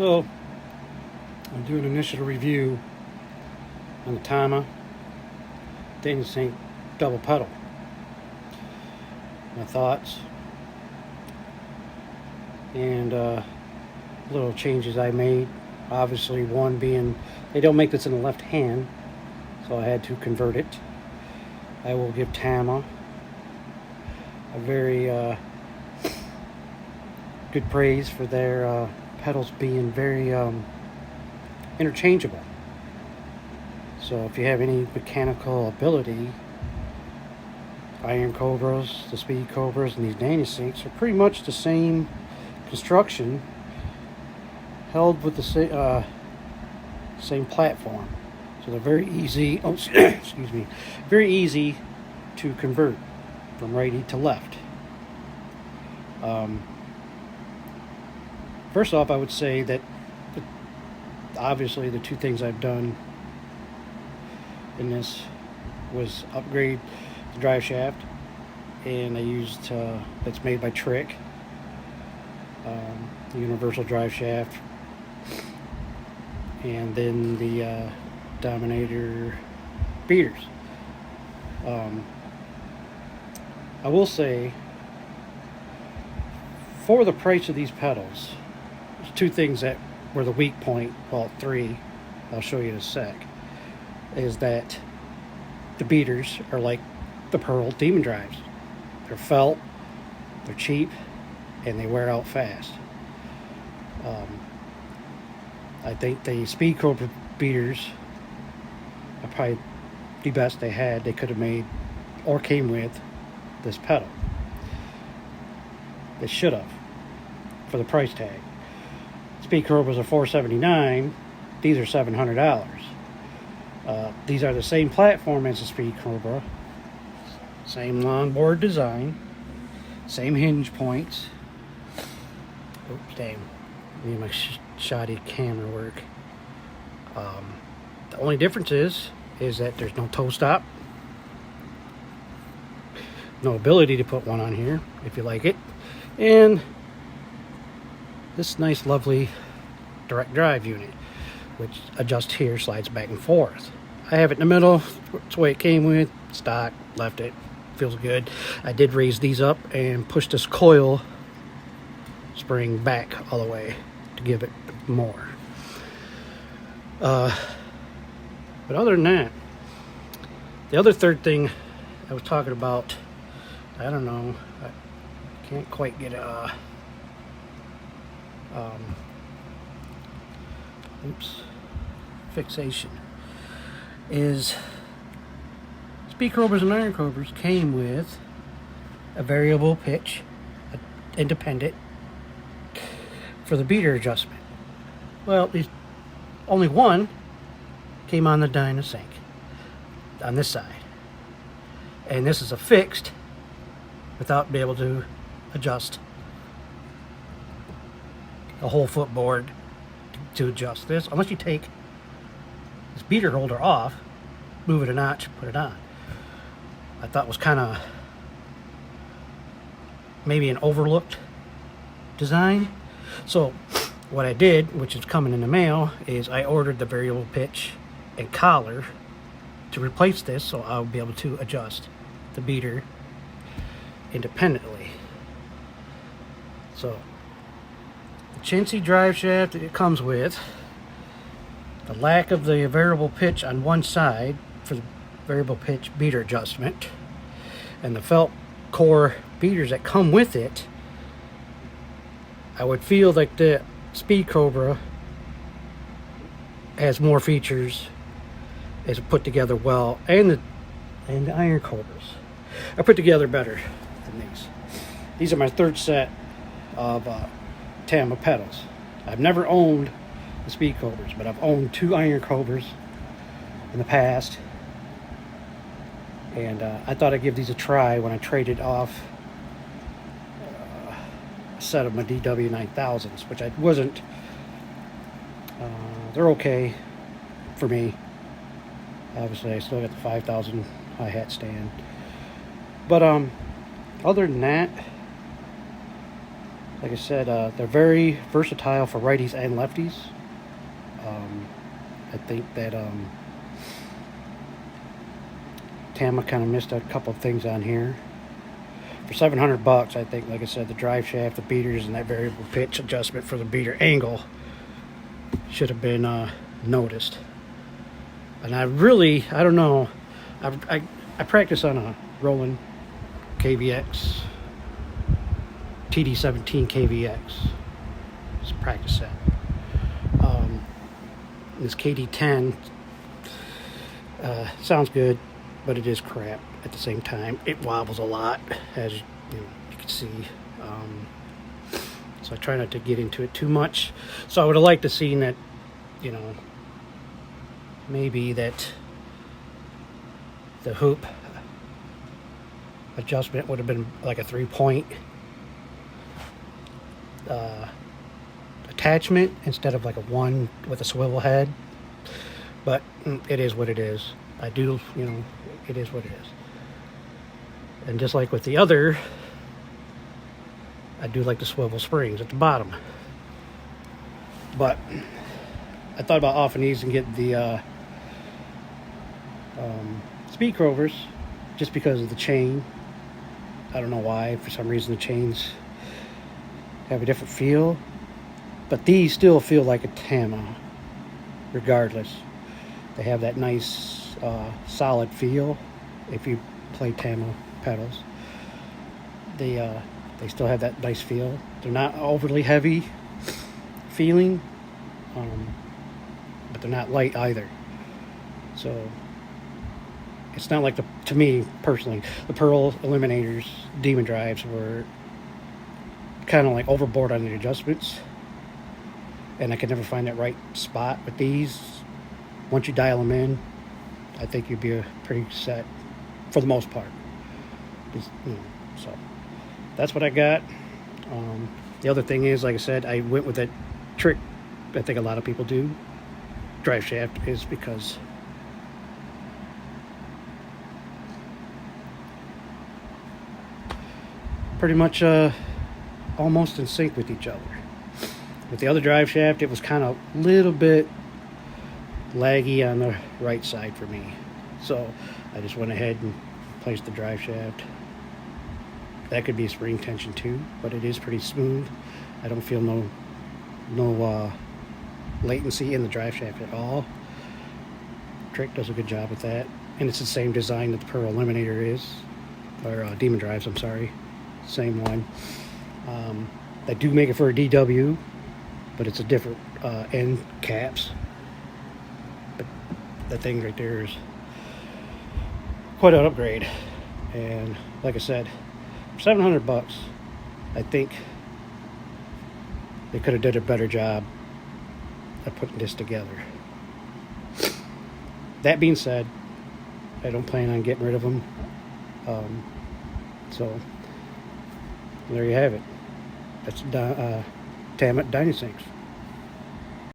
So, I'm doing an initial review on the Tama Dyna-Sync double pedal. My thoughts and little changes I made. Obviously, one being they don't make this in the left hand, so I had to convert it. I will give Tama a very good praise for their pedals being very interchangeable. So if you have any mechanical ability, Iron Cobras, the Speed Cobras, and these Dyna-Syncs are pretty much the same construction, held with the same platform. So they're very easy. Oh, excuse me, very easy to convert from righty to left. First off, I would say that obviously the two things I've done in this was upgrade the drive shaft, and I used that's made by Trick, the universal drive shaft, and then the Dominator beaters. I will say, for the price of these pedals, there's two things that were the weak point, well, three, I'll show you in a sec, is that the beaters are like the Pearl Demon drives. They're felt, they're cheap, and they wear out fast. I think the Speed Cobra beaters are probably the best they had. They could have made or came with this pedal. They should have, for the price tag. Speed Cobras are $479. These are $700. These are the same platform as the Speed Cobra, same longboard design, same hinge points. Oops, damn, need my shoddy camera work. The only difference is that there's no toe stop, no ability to put one on here if you like it, and this nice lovely direct drive unit, which adjusts here, slides back and forth. I have it in the middle. It's the way it came with, stock, left it, feels good. I did raise these up and push this coil spring back all the way to give it more. But other than that, the other third thing I was talking about, I don't know, I can't quite get a fixation, is Speed Cobras and Iron Cobras came with a variable pitch, independent, for the beater adjustment. Well, only one came on the Dyna-Sync on this side, and this is a fixed without being able to adjust a whole footboard to adjust this, unless you take this beater holder off, move it a notch, put it on. I thought was kind of maybe an overlooked design. So what I did, which is coming in the mail, is I ordered the variable pitch and collar to replace this, so I'll be able to adjust the beater independently. So the chintzy drive shaft that it comes with, the lack of the variable pitch on one side for the variable pitch beater adjustment, and the felt core beaters that come with it, I would feel like the Speed Cobra has more features, is put together well, and the Iron Cobras are put together better than these. These are my third set of Tama pedals. I've never owned the Speed Cobras, but I've owned two Iron Cobras in the past, and I thought I'd give these a try when I traded off a set of my DW9000s, which I wasn't. They're okay for me. Obviously, I still got the 5000 hi-hat stand, but other than that, Like I said, they're very versatile for righties and lefties. I think that Tama kind of missed a couple of things on here. For $700, I think, like I said, the drive shaft, the beaters, and that variable pitch adjustment for the beater angle should have been noticed. And I don't know. I practice on a Roland KVX, TD17 KVX. Just practice that. This KD10 sounds good, but it is crap at the same time. It wobbles a lot, as you can see. So I try not to get into it too much. So I would have liked to see that, maybe that the hoop adjustment would have been like a 3-point attachment instead of like a 1 with a swivel head. But it is what it is. It is what it is. And just like with the other, I do like the swivel springs at the bottom. But I thought about offing these and get the speed crovers just because of the chain. I don't know why. For some reason, the chains have a different feel. But these still feel like a Tama, regardless. They have that nice, solid feel. If you play Tama pedals, they still have that nice feel. They're not overly heavy feeling, but they're not light either. So it's not like to me personally, the Pearl Eliminators Demon Drives were kind of like overboard on the adjustments, and I could never find that right spot. With these, once you dial them in, I think you'd be pretty set for the most part. So that's what I got. The other thing is, like I said, I went with that trick I think a lot of people do, drive shaft, is because pretty much almost in sync with each other. With the other drive shaft, it was kind of a little bit laggy on the right side for me. So I just went ahead and placed the drive shaft. That could be spring tension too, but it is pretty smooth. I don't feel no latency in the drive shaft at all. Trick does a good job with that. And it's the same design that the Pearl Eliminator is, or Demon Drives, I'm sorry. Same one. They do make it for a DW, but it's a different end caps. But that thing right there is quite an upgrade. And like I said, for $700, I think they could have did a better job of putting this together. That being said, I don't plan on getting rid of them. So there you have it. That's Tama Dyna-Syncs.